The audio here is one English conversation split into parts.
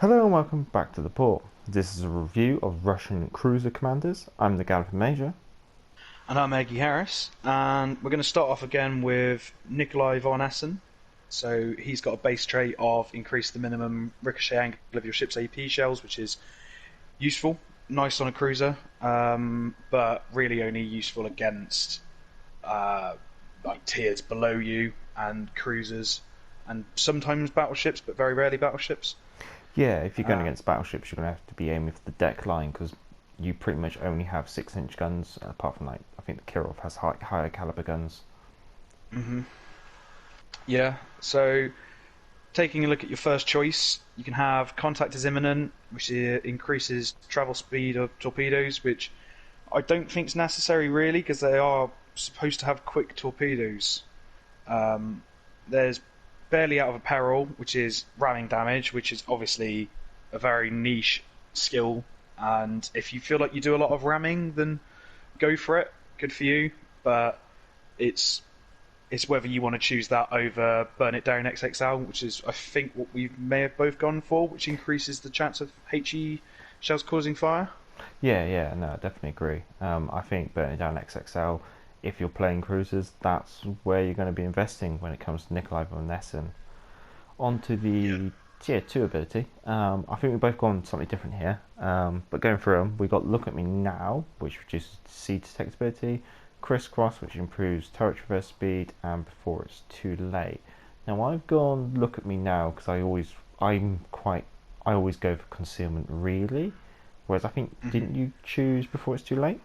Hello and welcome back to the port. This is a review of Russian cruiser commanders. I'm the Galloping Major. And I'm Eggy Harris, and we're going to start off again with Nikolai von Essen. So he's got a base trait of increase the minimum ricochet angle of your ship's AP shells, which is useful, nice on a cruiser, but really only useful against like tiers below you and cruisers, and sometimes battleships, but very rarely battleships. Yeah, if you're going against battleships, you're going to have to be aiming for the deck line because you pretty much only have 6-inch guns, apart from, like, I think the Kirov has higher caliber guns. Yeah, so taking a look at your first choice, you can have contact is imminent, which increases travel speed of torpedoes, which I don't think is necessary really because they are supposed to have quick torpedoes. There's barely out of a peril, which is ramming damage, which is obviously a very niche skill. And if you feel like you do a lot of ramming, then go for it. Good for you. But it's whether you want to choose that over Burn It Down XXL, which is I think what we may have both gone for, which increases the chance of HE shells causing fire. Yeah, no, I definitely agree. I think burning down XXL, if you're playing cruisers, that's where you're going to be investing when it comes to Nikolai von Essen. On to the Tier 2 ability. I think we've both gone something different here. But going through them, we got Look at Me Now, which reduces sea detectability, Crisscross, which improves turret reverse speed, and Before It's Too Late. Now I've gone Look at Me Now because I always go for concealment really. Whereas I think didn't you choose Before It's Too Late?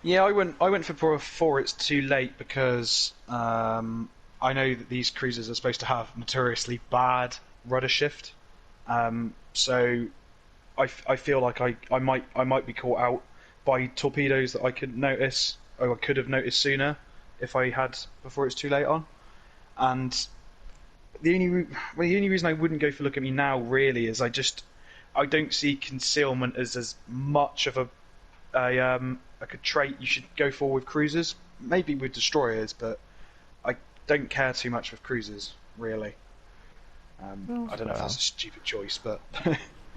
Yeah, I went for Before It's Too Late because I know that these cruisers are supposed to have notoriously bad rudder shift. So I feel like I might be caught out by torpedoes that I could notice, or I could have noticed sooner if I had Before It's Too Late on. And the only reason I wouldn't go for Look at Me Now really is I don't see concealment as much of like a trait you should go for with cruisers. Maybe with destroyers, but I don't care too much with cruisers really. I don't know if that's a stupid choice, but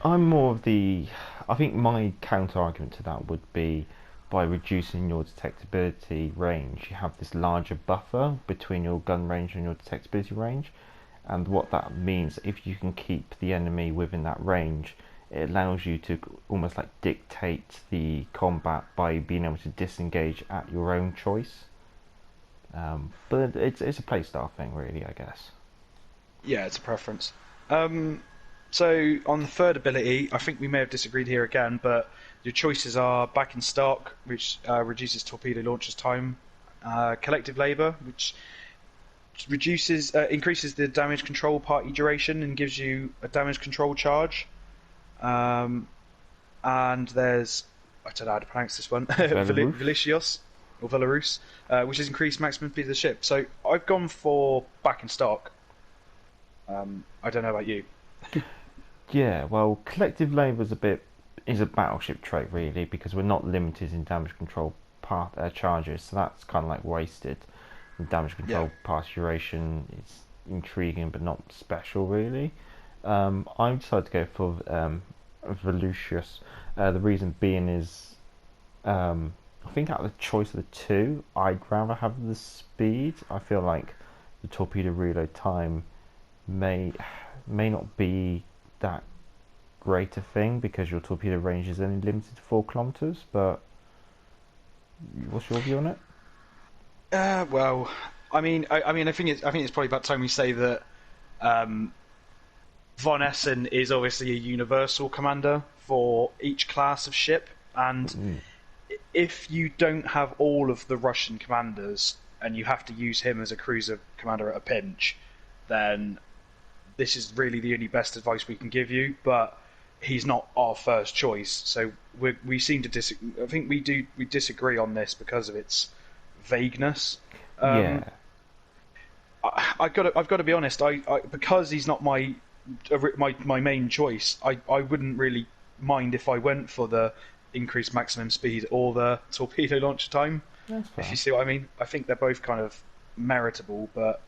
I'm more of the. I think my counter argument to that would be by reducing your detectability range, you have this larger buffer between your gun range and your detectability range. And what that means, if you can keep the enemy within that range, it allows you to almost like dictate the combat by being able to disengage at your own choice. But it's a playstyle thing, really, I guess. yeah, it's a preference. So on the third ability, I think we may have disagreed here again, but your choices are Back in Stock, which reduces torpedo launcher's time, Collective Labour, which increases the damage control party duration and gives you a damage control charge. And there's I don't know how to pronounce this one, Velicios or Velarus, which has increased maximum speed of the ship. So I've gone for Back in Stock. I don't know about you. Yeah, well, collective labour is a battleship trait really because we're not limited in damage control charges, so that's kind of like wasted. The damage control path duration is intriguing but not special really. I decided to go for Volusius. The reason being is I think out of the choice of the two, I'd rather have the speed. I feel like the torpedo reload time may not be that great a thing because your torpedo range is only limited to 4 kilometers. But what's your view on it? Well, I think it's probably about time we say that Von Essen is obviously a universal commander for each class of ship, and if you don't have all of the Russian commanders and you have to use him as a cruiser commander at a pinch, then this is really the only best advice we can give you. But he's not our first choice, so we seem to I think we disagree on this because of its vagueness. Yeah. I've got to be honest. Because he's not my main choice. I wouldn't really mind if I went for the increased maximum speed or the torpedo launch time. If you see what I mean. I think they're both kind of meritable, but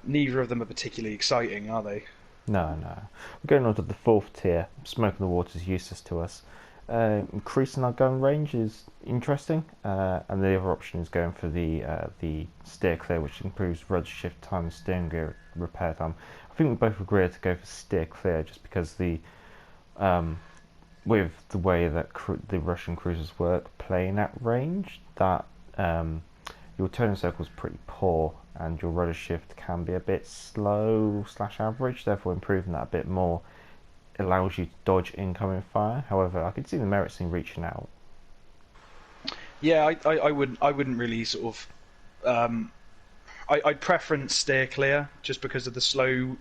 neither of them are particularly exciting, are they? No, no. We're going on to the fourth tier. Smoke in the water is useless to us. Increasing our gun range is interesting, and the other option is going for the steer clear, which improves rudder shift time and steering gear repair time. I think we both agree to go for steer clear, just because um, with the way that the Russian cruisers work, playing at range, that your turning circle is pretty poor, and your rudder shift can be a bit slow slash average. Therefore, improving that a bit more allows you to dodge incoming fire. However, I could see the merits in reaching out. Yeah, I wouldn't really sort of. I'd preference steer clear just because of the slow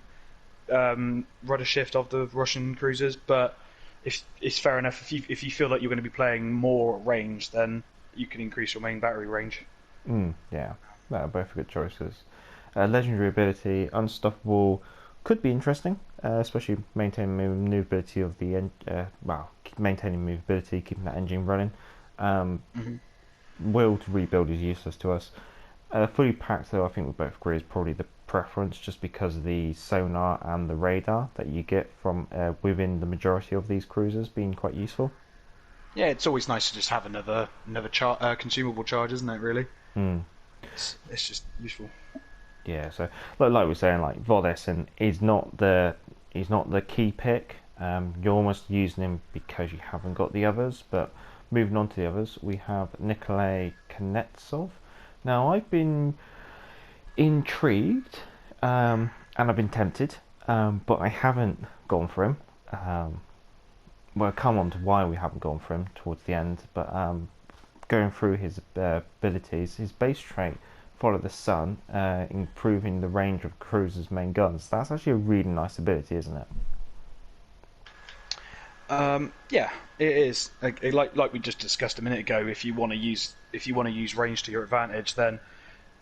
rudder shift of the Russian cruisers. But if it's fair enough, if you feel like you're going to be playing more range, then you can increase your main battery range. Yeah, no, both are good choices. Legendary ability, Unstoppable, could be interesting, especially maintaining maneuverability of the maintaining movability, keeping that engine running. Um, Hmm. Will to rebuild is useless to us. Fully packed, though, I think we both agree is probably the preference, just because of the sonar and the radar that you get from within the majority of these cruisers being quite useful. Yeah, it's always nice to just have another consumable charge, isn't it? Really, Mm. it's just useful. Yeah, so like we were saying, like von Essen is not the he's not the key pick. You're almost using him because you haven't got the others. But moving on to the others, we have Nikolay Kuznetsov. Now I've been intrigued, and I've been tempted, but I haven't gone for him. Um, we'll come on to why we haven't gone for him towards the end, but going through his abilities, his base trait, Follow the Sun, improving the range of cruisers' main guns. That's actually a really nice ability, isn't it? Yeah, it is. Like we just discussed a minute ago. If you want to use range to your advantage, then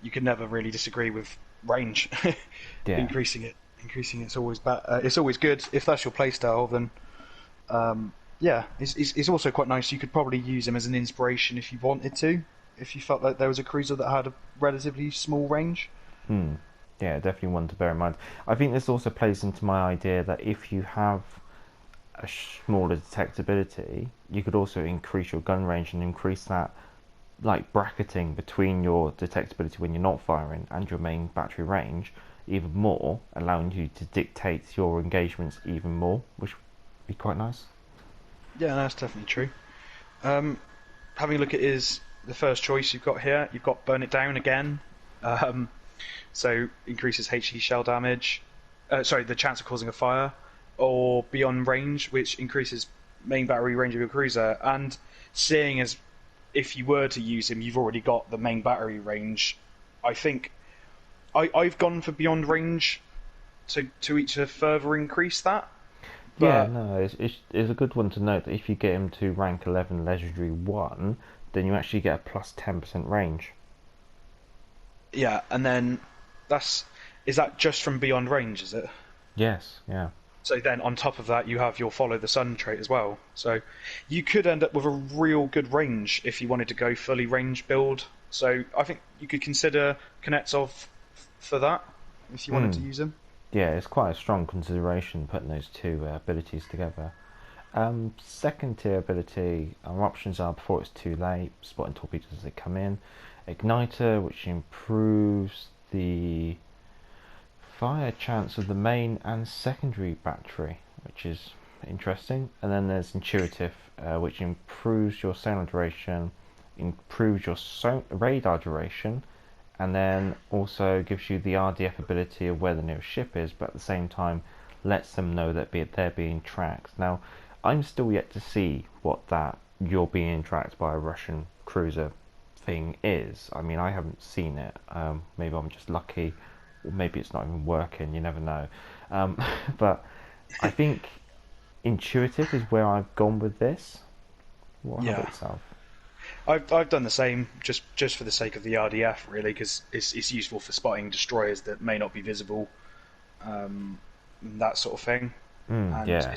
you can never really disagree with range. Yeah. Increasing it's always it's always good if that's your playstyle. Then yeah, it's also quite nice. You could probably use him as an inspiration if you wanted to. If you felt like there was a cruiser that had a relatively small range. Hmm. Yeah, definitely one to bear in mind. I think this also plays into my idea that if you have a smaller detectability, you could also increase your gun range and increase that like bracketing between your detectability when you're not firing and your main battery range even more, allowing you to dictate your engagements even more, which would be quite nice. Yeah, that's definitely true. Um, Having a look at the first choice you've got here, you've got Burn It Down again. Um, so increases HE shell damage. Sorry, the chance of causing a fire, or Beyond Range, which increases main battery range of your cruiser. And seeing as if you were to use him, you've already got the main battery range. I think I've gone for Beyond Range to each further increase that. Yeah, But no, it's a good one to note that if you get him to rank 11 legendary 1, then you actually get a plus 10% range. yeah, and then that's is that just from Beyond Range? Is it? Yes, yeah. So then on top of that, you have your Follow the Sun trait as well. So you could end up with a real good range if you wanted to go fully range build. So I think you could consider Kuznetsov for that if you wanted to Mm. use him. Yeah, it's quite a strong consideration putting those two abilities together. Second tier ability, our options are Before It's Too Late, spotting torpedoes as they come in, Igniter, which improves the fire chance of the main and secondary battery, which is interesting. And then there's Intuitive, which improves your sonar duration, improves your radar duration, and then also gives you the RDF ability of where the nearest ship is, but at the same time lets them know that they're being tracked. Now, I'm still yet to see what that you're being tracked by a Russian cruiser thing is. I mean, I haven't seen it. Maybe I'm just lucky, or maybe it's not even working. You never know. Um, but I think Intuitive is where I've gone with this. What about Yeah, yourself? I've done the same just for the sake of the RDF really because it's useful for spotting destroyers that may not be visible, that sort of thing. And Yeah.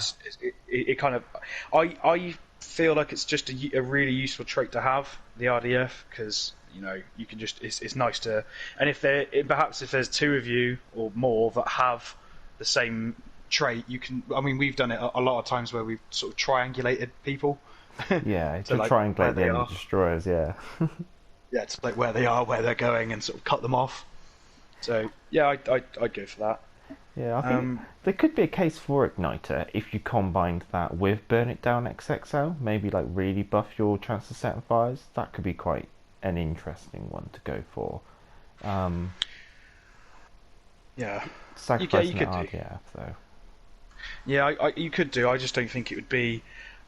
it kind of I feel like it's just a really useful trait to have the RDF because you can just it's nice to and if perhaps if there's two of you or more that have the same trait, you can. I mean, we've done it a lot of times where we've sort of triangulated people. Yeah, to to like where triangulate the they enemy are. destroyers. Yeah. Yeah, to like where they are, where they're going, and sort of cut them off. So yeah, I'd go for that. Yeah, I think Um, there could be a case for Igniter if you combined that with Burn It Down XXL. Maybe like really buff your chance of setting fires. That could be quite an interesting one to go for. Um, yeah, you Sacrificing the could do. RDF though. Yeah, you could do. I just don't think it would be.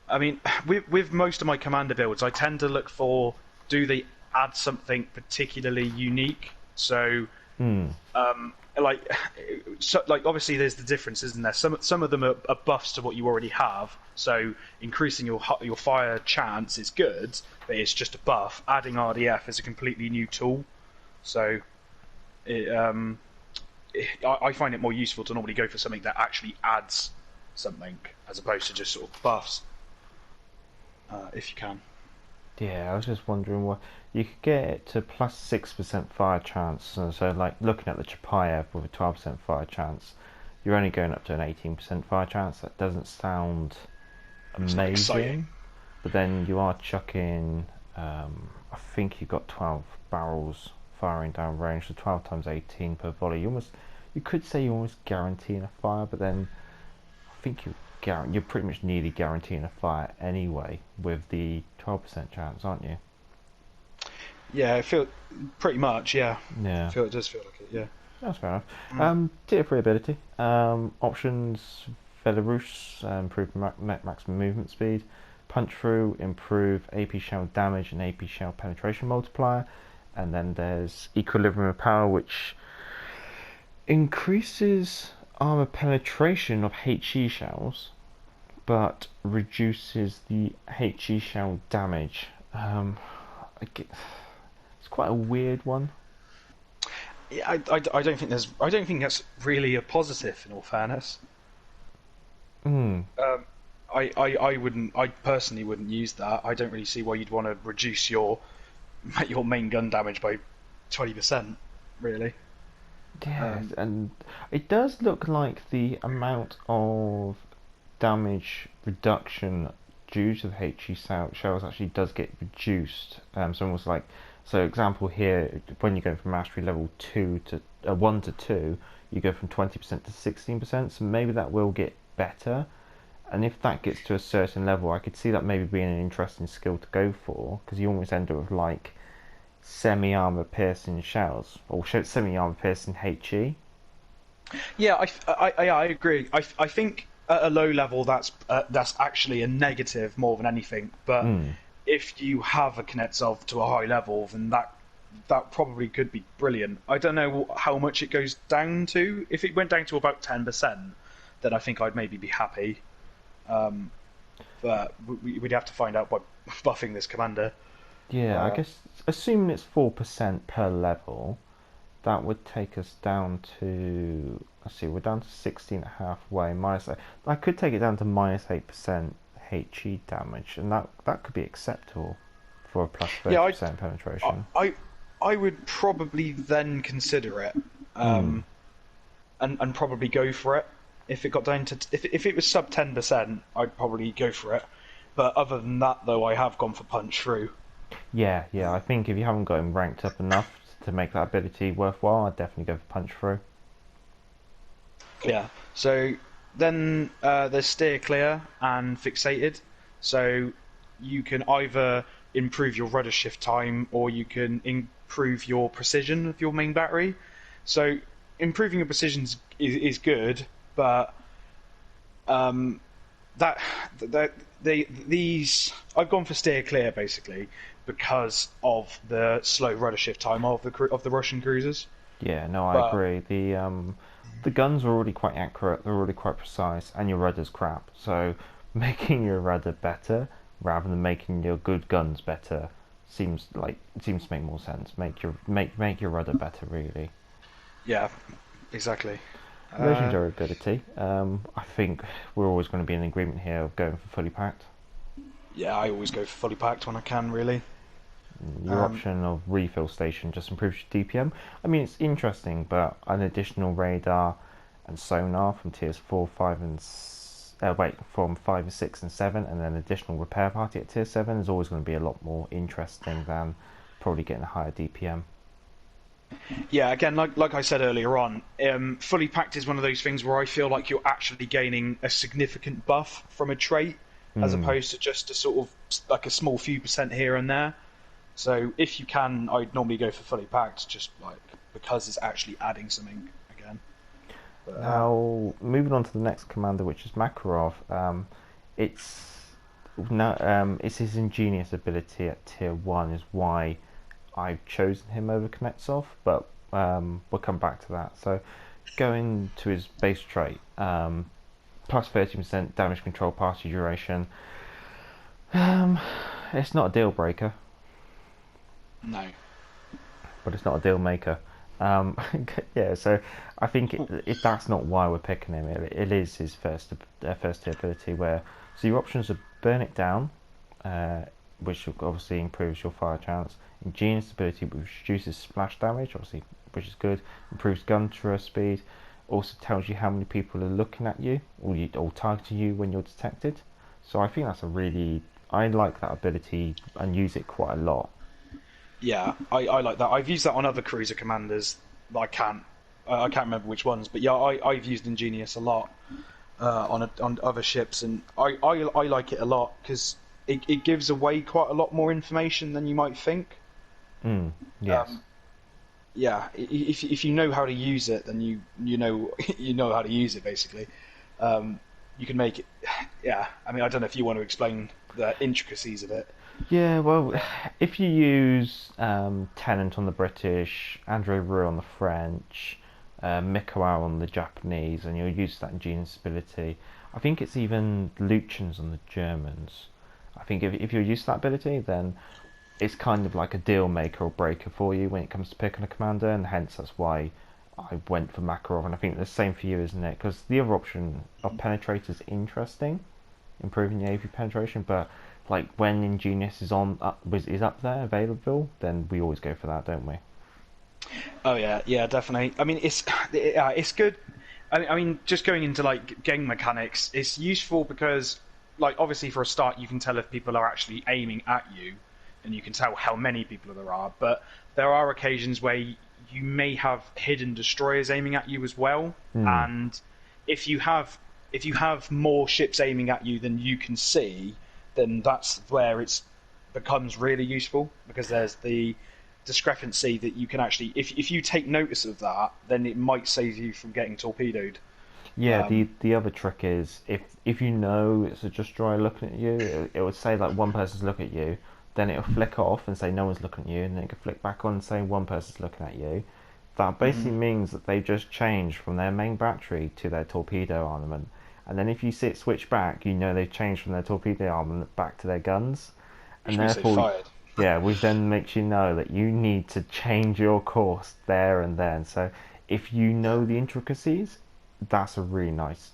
I mean, with most of my commander builds, I tend to look for, do they add something particularly unique? So, Hmm. like, like obviously there's the difference, isn't there? Some of them are buffs to what you already have. So increasing your fire chance is good, but it's just a buff. Adding RDF is a completely new tool. So, it, I find it more useful to normally go for something that actually adds something as opposed to just sort of buffs, if you can. Yeah, I was just wondering what you could get it to plus 6% fire chance. So, like looking at the Chapayev with a 12% fire chance, you're only going up to an 18% fire chance. That doesn't sound It's not exciting. amazing, but then you are chucking. I think you've got 12 barrels firing down range, so 12 times 18 per volley. You could say you're almost guaranteeing a fire, but then I think you're pretty much nearly guaranteeing a fire anyway with the 12% chance, aren't you? Yeah, I feel pretty much. Yeah, Yeah, it does feel like it. Yeah. that's fair enough. Mm. Tier 3 ability. Options: Belarus, improve maximum movement speed. Punch through, improve AP shell damage and AP shell penetration multiplier. And then there's Equilibrium of Power, which increases armor penetration of HE shells, but reduces the HE shell damage. It's quite a weird one. Yeah, I don't think I don't think that's really a positive. In all fairness, Hmm. I wouldn't. I personally wouldn't use that. I don't really see why you'd want to reduce your main gun damage by 20%. Really. Yes, Um, and it does look like the amount of damage reduction due to the HE shells actually does get reduced. So almost like, so example here, when you go from mastery level 1 to 2, you go from 20% to 16%. So maybe that will get better. And if that gets to a certain level, I could see that maybe being an interesting skill to go for, because you almost end up with like semi-armor piercing shells or semi-armor piercing HE. yeah, I agree. I think at a low level that's actually a negative more than anything. But Mm. if you have a Kuznetsov to a high level, then that probably could be brilliant. I don't know how much it goes down to. If it went down to about 10%, then I think I'd maybe be happy. Um, but we'd have to find out by buffing this commander. Yeah, I Uh, guess assuming it's 4% per level, that would take us down to, let's see, we're down to 16 and a half way minus. I could take it down to minus 8% HE damage, and that could be acceptable for a plus yeah, 30% penetration. I would probably then consider it, Hmm. and probably go for it. If it got down to if it was sub 10%, I'd probably go for it. But other than that, though, I have gone for punch through. Yeah, yeah. I think if you haven't got him ranked up enough to make that ability worthwhile, I'd definitely go for punch through. Yeah. So then there's steer clear and fixated. So you can either improve your rudder shift time or you can improve your precision of your main battery. So improving your precision is good, but um, that these I've gone for steer clear basically because of the slow rudder shift time of the Russian cruisers. Yeah, no, I But agree. The guns are already quite accurate. They're already quite precise, and your rudder's crap. So making your rudder better rather than making your good guns better seems to make more sense. Make your rudder better, really. yeah, exactly. Uh, Legendary ability. I think we're always going to be in agreement here of going for fully packed. yeah, I always go for fully packed when I can, really. Your Um, option of refill station just improves your DPM. I mean, it's interesting, but an additional radar and sonar from tiers 4, 5, and from 5 and 6 and 7, and then additional repair party at tier 7 is always going to be a lot more interesting than probably getting a higher DPM. Yeah, again, like I said earlier on, fully packed is one of those things where I feel like you're actually gaining a significant buff from a trait, as opposed to just a sort of like a small few percent here and there. So if you can, I'd normally go for fully packed, just like because it's actually adding something again. But, Now, moving on to the next commander, which is Makarov. It's it's his ingenious ability at tier 1 is why I've chosen him over Kuznetsov, but we'll come back to that. So, going to his base trait, plus 30% damage control party duration. It's not a deal breaker, no. but it's not a deal maker. Yeah, so I think that's not why we're picking him. It is his first tier ability where so your options are burn it down, which obviously improves your fire chance. Ingenious ability, which reduces splash damage, obviously, which is good. Improves gun throw speed. Also tells you how many people are looking at you or targeting you when you're detected. So I think I like that ability and use it quite a lot. Yeah, I like that. I've used that on other cruiser commanders. I can't remember which ones, but yeah, I've used Ingenious a lot on other ships, and I like it a lot because it gives away quite a lot more information than you might think. Yes. Yeah, if you know how to use it, then you know you know how to use it basically. You can make it. Yeah, I mean, I don't know if you want to explain the intricacies of it. Yeah, well, if you use Tennant on the British, Andre Roux on the French, Mikołaj on the Japanese, and you'll use that ingenious ability, I think it's even Lucians on the Germans. I think if you're used to that ability, then it's kind of like a deal maker or breaker for you when it comes to picking a commander, and hence that's why I went for Makarov, and I think the same for you, isn't it? Because the other option of Penetrator is interesting, improving the AV penetration, but like when Ingenious is is up there available, then we always go for that, don't we? Oh yeah, yeah, definitely. I mean, it's good. I mean, just going into like game mechanics, it's useful because, like, obviously for a start, you can tell if people are actually aiming at you, and you can tell how many people there are. But there are occasions where you may have hidden destroyers aiming at you as well, and if you have more ships aiming at you than you can see, then that's where it becomes really useful because there's the discrepancy that you can actually, if you take notice of that, then it might save you from getting torpedoed. Yeah, the other trick is if you know it's a destroyer looking at you, it would say like one person's looking at you, then it'll flick off and say no one's looking at you, and then it can flick back on and say one person's looking at you. That basically means that they've just changed from their main battery to their torpedo armament. And then if you see it switch back, you know they've changed from their torpedo armament back to their guns. Which And means they therefore, fired. yeah, which then makes you know that you need to change your course there and then. So if you know the intricacies, that's a really nice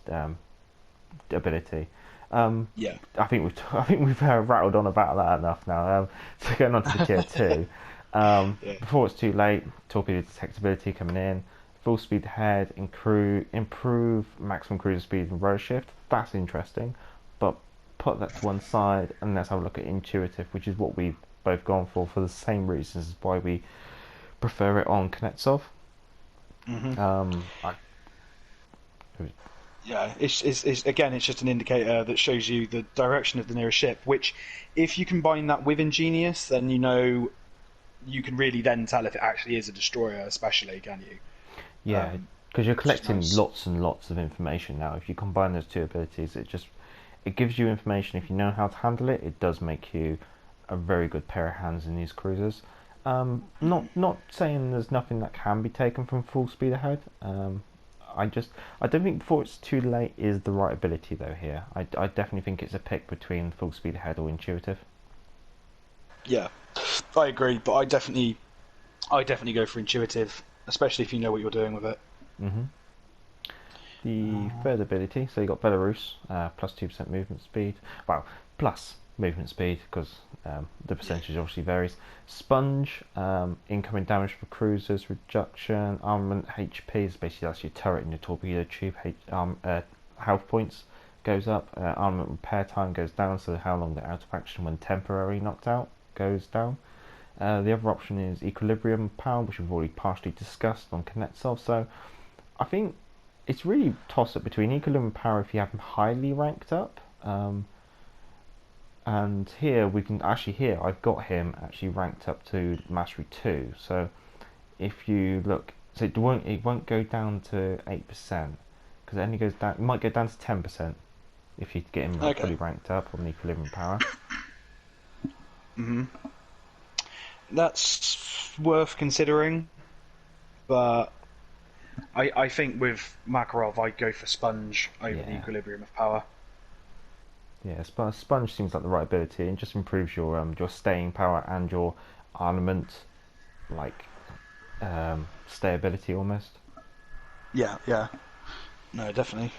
ability. Yeah. I think we've rattled on about that enough now. So going on to the tier 2. Yeah. Before it's too late, torpedo detectability coming in, full speed ahead, improve maximum cruiser speed and row shift. That's interesting, but put that to one side and let's have a look at intuitive, which is what we've both gone for the same reasons as why we prefer it on Kuznetsov. I, Yeah, it's again, it's just an indicator that shows you the direction of the nearest ship. Which, if you combine that with Ingenious, then you know you can really then tell if it actually is a destroyer, especially, can you? yeah, because you're collecting nice. lots and lots of information now. If you combine those two abilities, it gives you information. If you know how to handle it, it does make you a very good pair of hands in these cruisers. Not saying there's nothing that can be taken from full speed ahead. I don't think before it's too late is the right ability though here. I definitely think it's a pick between full speed ahead or intuitive. Yeah, I agree, but I definitely go for intuitive, especially if you know what you're doing with it. hmm The third ability, so you got Belarus, plus 2% movement speed. Well, plus movement speed because The percentage obviously varies. Sponge, incoming damage for cruisers reduction. Armament HP is basically that's your turret and your torpedo tube. Health points goes up. Armament repair time goes down, so how long they're out of action when temporarily knocked out goes down. The other option is equilibrium power, which we've already partially discussed on Kuznetsov. So I think it's really toss up between equilibrium power if you have them highly ranked up. And here we can actually I've got him actually ranked up to mastery 2. So if you look, so it won't go down to 8% because it only goes down. It might go down to 10% if you get him fully ranked up on the equilibrium power. That's worth considering, but I think with Makarov I'd go for Sponge over the equilibrium of power. Yeah, Sponge seems like the right ability and just improves your staying power and your armament, like stayability almost. Yeah. No, definitely.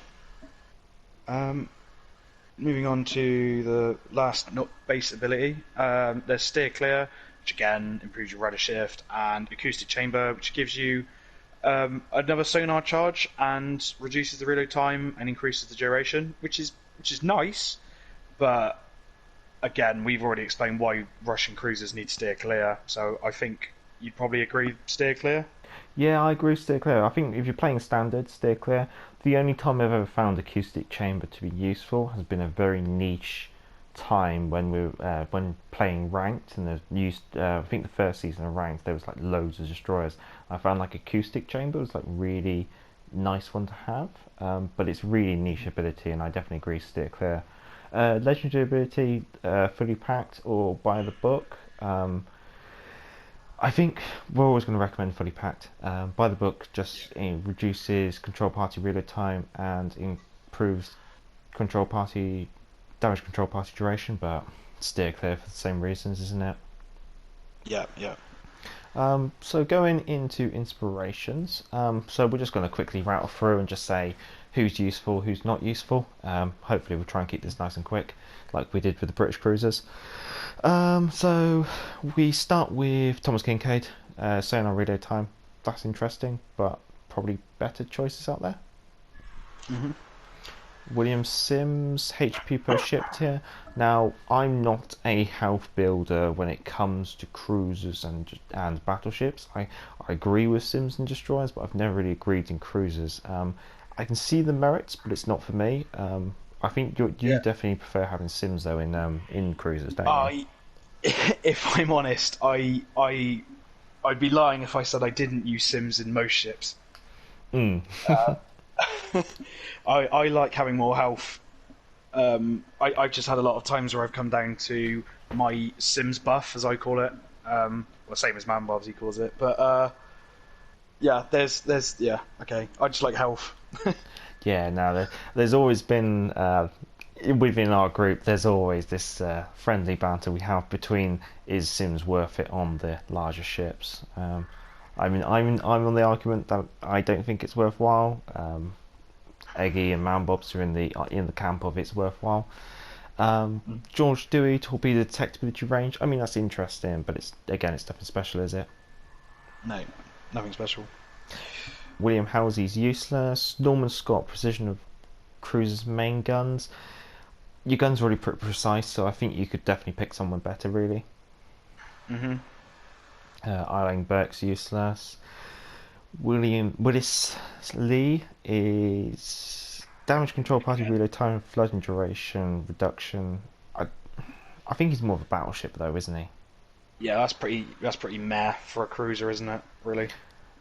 Moving on to the last base ability, there's Steer Clear, which again improves your rudder shift, and Acoustic Chamber, which gives you another sonar charge and reduces the reload time and increases the duration, which is nice. But again, we've already explained why Russian cruisers need Steer Clear, so I think you'd probably agree Steer Clear. Yeah, I agree, Steer Clear. I think if you're playing standard, Steer Clear. The only time I've ever found Acoustic Chamber to be useful has been a very niche time when playing ranked, and there's used. I think the first season of ranked there was like loads of destroyers. I found like Acoustic Chamber was like really nice one to have, but it's really niche ability, and I definitely agree, Steer Clear. Legendary ability, fully packed or by the book. I think we're always going to recommend fully packed. By the book just reduces control party reload time and improves damage control party duration, but Steer Clear for the same reasons, isn't it? Yeah. So going into inspirations, so we're just going to quickly rattle through and just say who's useful, who's not useful. Hopefully we'll try and keep this nice and quick, like we did with the British cruisers. So we start with Thomas Kincaid, sonar reload time. That's interesting, but probably better choices out there. William Sims, HP per ship tier. Now, I'm not a health builder when it comes to cruisers and battleships. I agree with Sims and destroyers, but I've never really agreed in cruisers. I can see the merits, but it's not for me. I think you definitely prefer having Sims though in cruisers, don't you? If I'm honest, I'd be lying if I said I didn't use Sims in most ships. I like having more health. I've just had a lot of times where I've come down to my Sims buff, as I call it. Well, same as Man Bobs, he calls it. But okay. I just like health. Yeah, no, there's always been within our group. There's always this friendly banter we have between is Sims worth it on the larger ships. I mean, I'm on the argument that I don't think it's worthwhile. Eggy and Manbobs are in the camp of it's worthwhile. George Dewey, torpedo detectability range. I mean, that's interesting, but it's nothing special, is it? No, nothing special. William Halsey's useless. Norman Scott, precision of cruisers' main guns. Your guns are already pretty precise, so I think you could definitely pick someone better, really. Eileen Burke's useless. Willis Lee is damage control, party reload time, flooding duration reduction. I think he's more of a battleship though, isn't he? Yeah, that's pretty meh for a cruiser, isn't it? Really.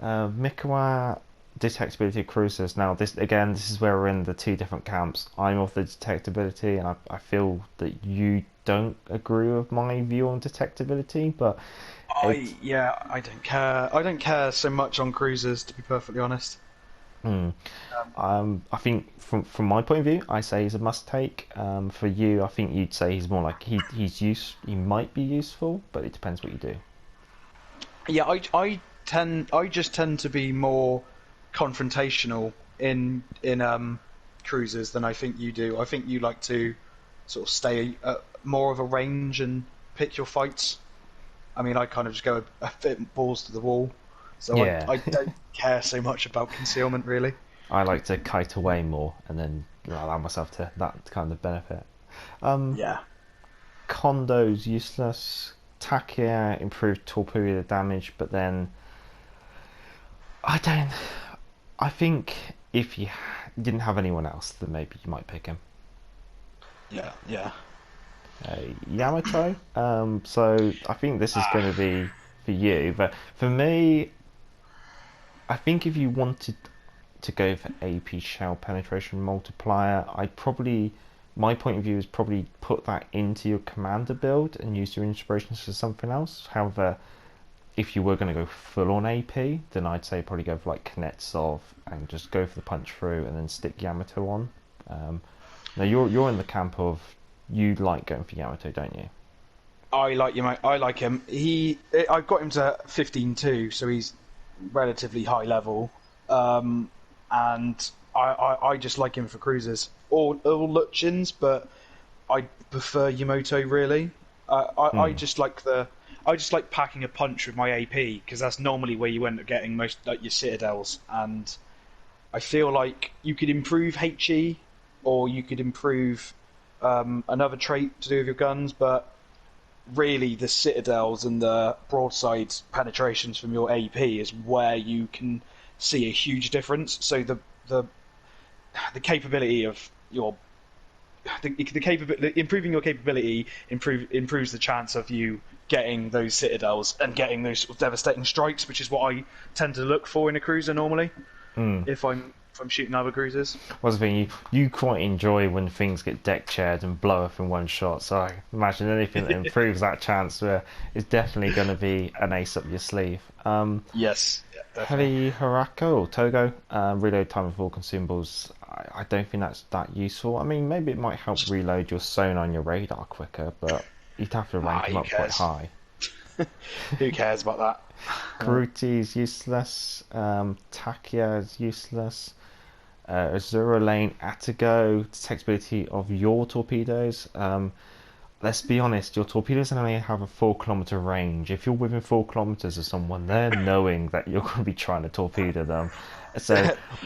Mikawa detectability of cruisers. Now this is where we're in the two different camps. I'm of the detectability, and I feel that you don't agree with my view on detectability, but I don't care. I don't care so much on cruisers, to be perfectly honest. I think from my point of view, I say he's a must take. For you, I think you'd say he's more like he might be useful, but it depends what you do. Yeah, I just tend to be more confrontational in cruisers than I think you do. I think you like to sort of stay at more of a range and pick your fights. I mean, I kind of just go a bit balls to the wall, so Yeah, I don't care so much about concealment really. I like to kite away more and then allow myself to that kind of benefit. Um, Yeah, Kondo's useless. Takia improved torpedo damage, but then I don't. I think if you didn't have anyone else, then maybe you might pick him. yeah, yeah. Uh, Yamato. So I think this is going to be for you, but for me, I think if you wanted to go for AP shell penetration multiplier, I'd probably, my point of view is probably put that into your commander build and use your inspirations for something else. However, if you were going to go full on AP, then I'd say probably go for like Kuznetsov and just go for the punch through and then stick Yamato on. Um, Now you're in the camp of you like going for Yamato, don't you? I like you, mate. I like him. I've got him to 15 too, so he's relatively high level. And I just like him for cruisers or Luchins, but I prefer Yamato really. I Hmm. just like I just like packing a punch with my AP because that's normally where you end up getting most like your citadels, and I feel like you could improve HE or you could improve another trait to do with your guns, but really the citadels and the broadside penetrations from your AP is where you can see a huge difference. So the the capability of your improving your capability improves the chance of you getting those citadels and getting those sort of devastating strikes, which is what I tend to look for in a cruiser normally Hmm. if I'm shooting other cruisers. What's the thing? You quite enjoy when things get deck chaired and blow up in one shot. So I imagine anything that improves that chance is definitely going to be an ace up your sleeve. Yes, yeah, definitely. Heavy Harako or Togo, reload time of all consumables. I don't think that's that useful. I mean, maybe it might help reload your sonar on your radar quicker, but you'd have to rank Ah, them who up quite cares? high. Who cares about that? Garuti is useless. Takia is useless. Azura Lane Atago, detectability of your torpedoes. Let's be honest, your torpedoes only have a 4 kilometer range. If you're within 4 kilometers of someone, they're knowing that you're going to be trying to torpedo them. So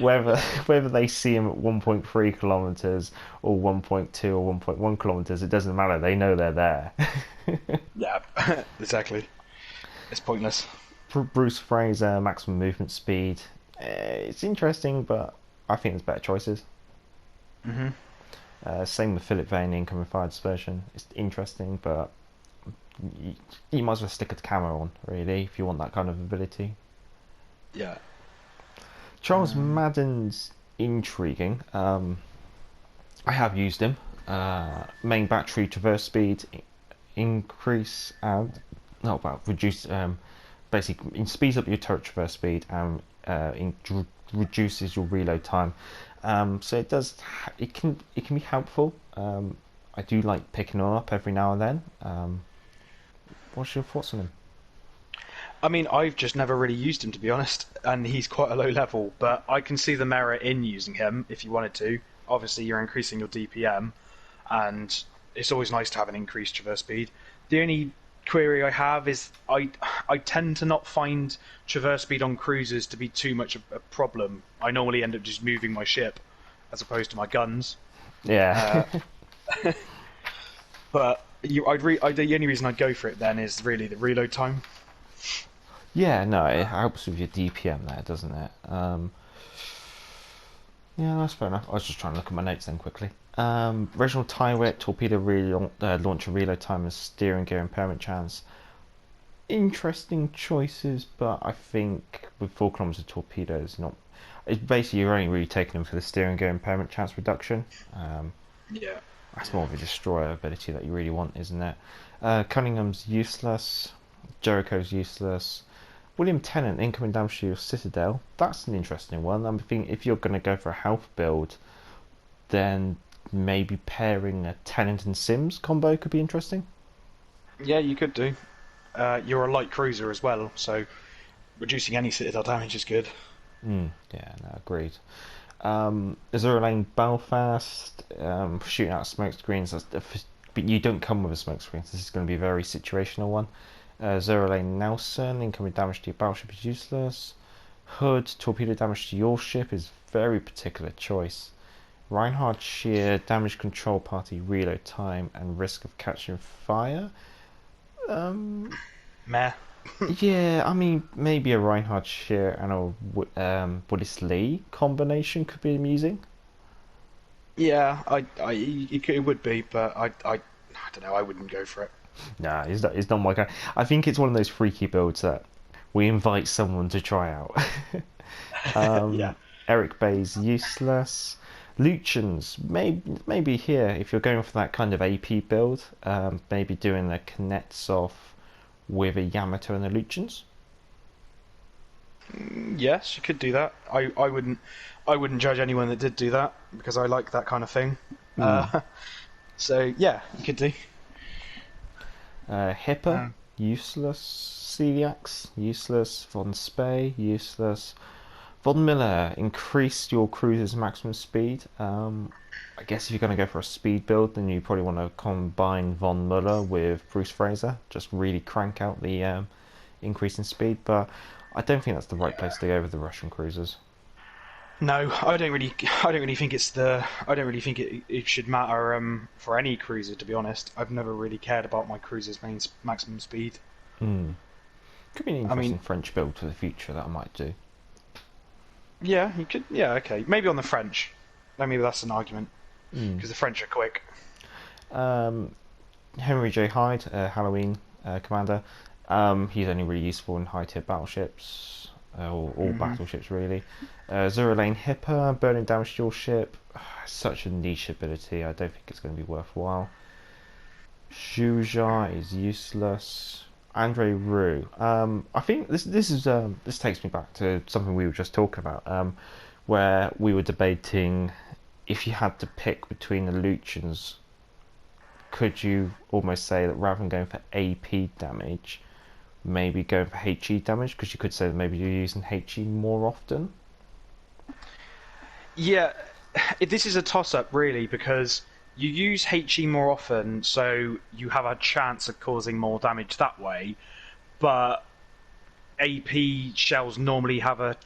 whether whether they see him at 1.3 kilometers or 1.2 or 1.1 kilometers, it doesn't matter. They know they're there. Yeah, exactly. It's pointless. Bruce Fraser, maximum movement speed. It's interesting, but I think there's better choices. Hmm. Same with Philip Vane, incoming fire dispersion. It's interesting, but you, you might as well stick a camera on, really, if you want that kind of ability. Yeah. Charles Madden's intriguing. I have used him. Main battery traverse speed increase and no, well, reduce. Basically, it speeds up your turret traverse speed and reduces your reload time. So it does. It can be helpful. I do like picking him up every now and then. What's your thoughts on him? I mean, I've just never really used him to be honest, and he's quite a low level. But I can see the merit in using him if you wanted to. Obviously, you're increasing your DPM, and it's always nice to have an increased traverse speed. The only query I have is I tend to not find traverse speed on cruisers to be too much of a problem. I normally end up just moving my ship as opposed to my guns. Yeah, Uh, but the only reason I'd go for it then is really the reload time. yeah. No, it helps with your DPM there, doesn't it? Yeah, that's fair enough. I was just trying to look at my notes then quickly. Original Tyrant, torpedo launcher reload time and steering gear impairment chance. Interesting choices, but I think with 4 kilometers of torpedoes, not. It's basically you're only really taking them for the steering gear impairment chance reduction. Yeah. That's more of a destroyer ability that you really want, isn't it? Cunningham's useless. Jericho's useless. William Tennant, incoming damage to your Citadel. That's an interesting one. I think if you're going to go for a health build, then maybe pairing a Tennant and Sims combo could be interesting. Yeah, you could do. You're a light cruiser as well, so reducing any citadel damage is good. Yeah, no, agreed. Azura Lane Belfast, shooting out smoke screens. but you don't come with a smoke screen. So this is going to be a very situational one. Zero Lane Nelson, incoming damage to your battleship is useless. Hood, torpedo damage to your ship is very particular choice. Reinhard Shear, damage control party reload time and risk of catching fire. Meh. Yeah, I mean, maybe a Reinhard Shear and a Willis Lee combination could be amusing. Yeah, it would be, but I don't know. I wouldn't go for it. Nah, it's not my guy. I think it's one of those freaky builds that we invite someone to try out. Yeah. Eric Bay's useless. Lucians, maybe here, if you're going for that kind of AP build, maybe doing a Kuznetsov with a Yamato and the Lucians. Yes, you could do that. I wouldn't judge anyone that did do that because I like that kind of thing. So yeah, you could do. Hipper, useless. Celiax, useless. Von Spey, useless. Von Miller, increase your cruiser's maximum speed. I guess if you're going to go for a speed build, then you probably want to combine Von Muller with Bruce Fraser. Just really crank out the increase in speed. But I don't think that's the right place to go with the Russian cruisers. No, I don't really think it should matter for any cruiser. To be honest, I've never really cared about my cruiser's maximum speed. Could be an interesting French build for the future that I might do. Yeah, you could. Yeah, okay, maybe on the French. Maybe that's an argument because the French are quick. Henry J. Hyde, Halloween commander. He's only really useful in high tier battleships, or all battleships really. Zero Lane Hipper, burning damage to your ship. Such a niche ability. I don't think it's going to be worthwhile. Zhuja is useless. Andre Roux. I think this takes me back to something we were just talking about, where we were debating if you had to pick between the Lucians, could you almost say that rather than going for AP damage, maybe going for HE damage? Because you could say that maybe you're using HE more often. Yeah, this is a toss-up really because you use HE more often, so you have a chance of causing more damage that way. But AP shells normally have a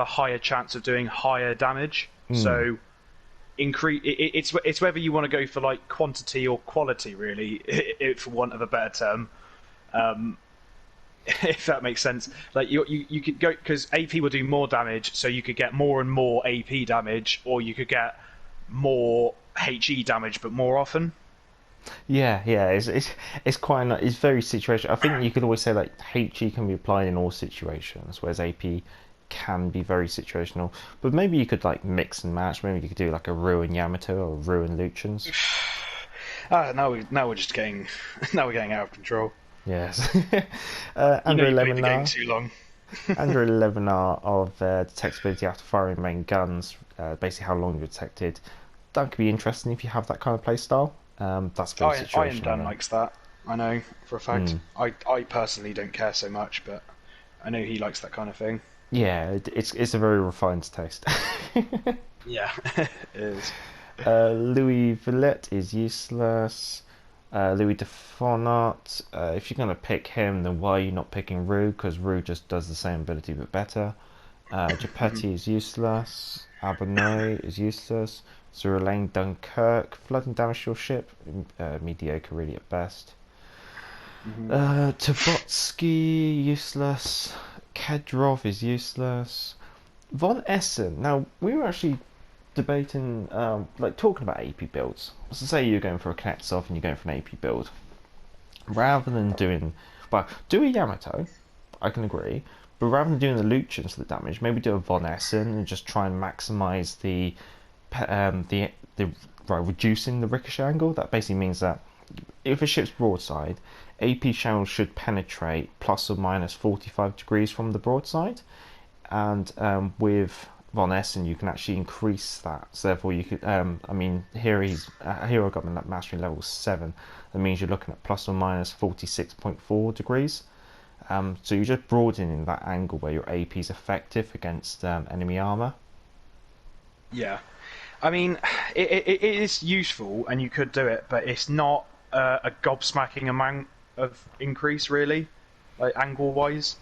higher chance of doing higher damage. So it's whether you want to go for like quantity or quality, really, for want of a better term. If that makes sense. Like you could go because AP will do more damage, so you could get more and more AP damage, or you could get more HE damage but more often. Yeah, it's quite it's very situational. I think you could always say like HE can be applied in all situations, whereas AP can be very situational. But maybe you could like mix and match. Maybe you could do like a Ruin Yamato or Ruin Lucians. Now we're just getting now we're getting out of control. Yes. Andrew Played the game too long. Andrew Levinar of detectability after firing main guns, basically how long you're detected. That could be interesting if you have that kind of play style. That's very situational. Iron Dan likes that. I know for a fact. I personally don't care so much, but I know he likes that kind of thing. Yeah, it's a very refined taste. Yeah, it is. Louis Villette is useless. Louis de Fonart, if you're going to pick him, then why are you not picking Roux? Because Roux just does the same ability but better. Gepetti is useless. Abernay is useless. Zero Lane Dunkirk, flooding damage to your ship, mediocre really at best. Tabotsky, useless. Kedrov is useless. Von Essen, now we were actually debating, like talking about AP builds. So say you're going for a Kuznetsov and you're going for an AP build. Rather than do a Yamato, I can agree, but rather than doing the Lucians for the damage, maybe do a Von Essen and just try and maximise the reducing the ricochet angle. That basically means that if a ship's broadside, AP shells should penetrate plus or minus 45 degrees from the broadside, and with Von Essen you can actually increase that. So therefore you could, here I got him at mastery level 7. That means you're looking at plus or minus 46.4 degrees. So you're just broadening that angle where your AP is effective against enemy armour. Yeah. I mean, it is useful, and you could do it, but it's not a gobsmacking amount of increase, really, like angle-wise.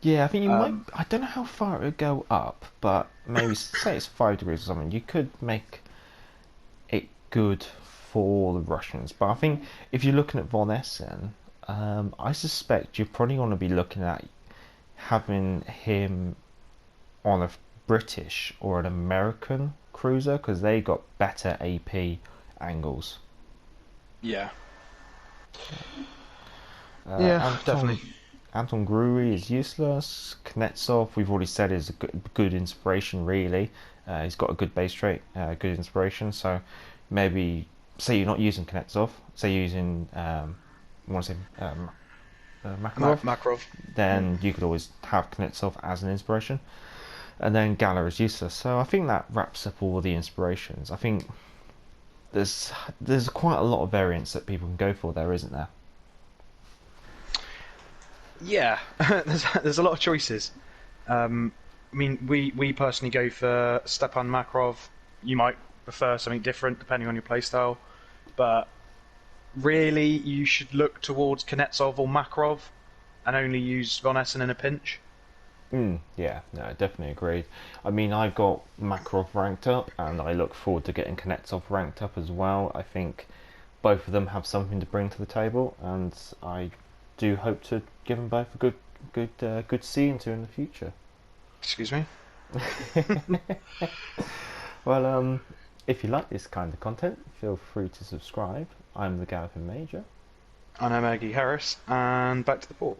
Yeah, I think you might. Um, I don't know how far it would go up, but maybe say it's 5 degrees or something. You could make it good for the Russians. But I think if you're looking at von Essen, I suspect you're probably going to be looking at having him on a British or an American cruiser because they got better AP angles. yeah, Uh, yeah, Anton definitely. Anton Gruy is useless. Kuznetsov, we've already said, is a good inspiration. Really, he's got a good base trait, good inspiration. So maybe say you're not using Kuznetsov, say you're using I want to say Makarov, Makarov. Yeah. then you could always have Kuznetsov as an inspiration. And then Gala is useless. So I think that wraps up all the inspirations. I think there's quite a lot of variants that people can go for there, isn't there? Yeah, there's a lot of choices. I mean, we personally go for Stepan Makarov. You might prefer something different depending on your playstyle, but really you should look towards Kuznetsov or Makarov and only use Von Essen in a pinch. Yeah, no, definitely agreed. I mean, I got Makarov ranked up, and I look forward to getting Kuznetsov ranked up as well. I think both of them have something to bring to the table, and I do hope to give them both a good see into in the future. Excuse me. Well, if you like this kind of content, feel free to subscribe. I'm the Galloping Major. I'm Maggie Harris, and back to the port.